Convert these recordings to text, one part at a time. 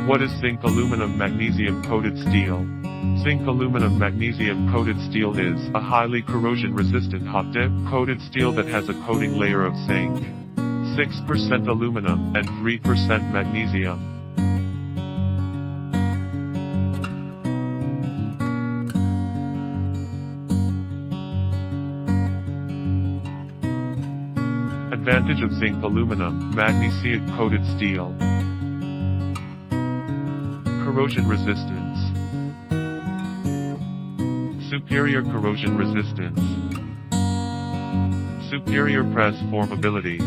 What is zinc aluminum magnesium coated steel? Zinc aluminum magnesium coated steel is a highly corrosion resistant hot dip coated steel that has a coating layer of zinc, 6% aluminum, and 3% magnesium. Advantage of zinc aluminum magnesium coated steel: corrosion resistance, superior corrosion resistance, superior press formability,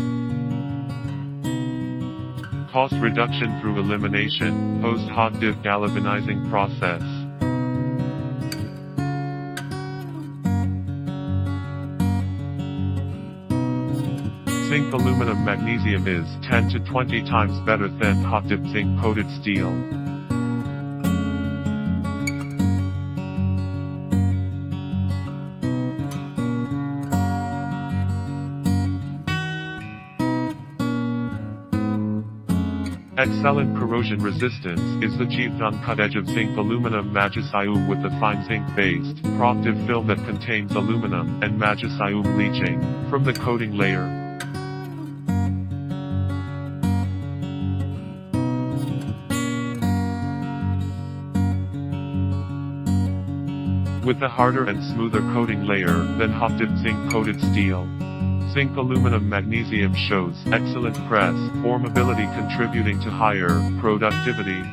cost reduction through elimination post-hot dip galvanizing process. Zinc aluminum magnesium is 10 to 20 times better than hot dip zinc coated steel. Excellent corrosion resistance is achieved on cut edge of zinc aluminum magnesium with a fine zinc-based, protective film that contains aluminum and magnesium leaching from the coating layer. With a harder and smoother coating layer than hot dip zinc coated steel. Zinc aluminum magnesium shows excellent press formability, contributing to higher productivity.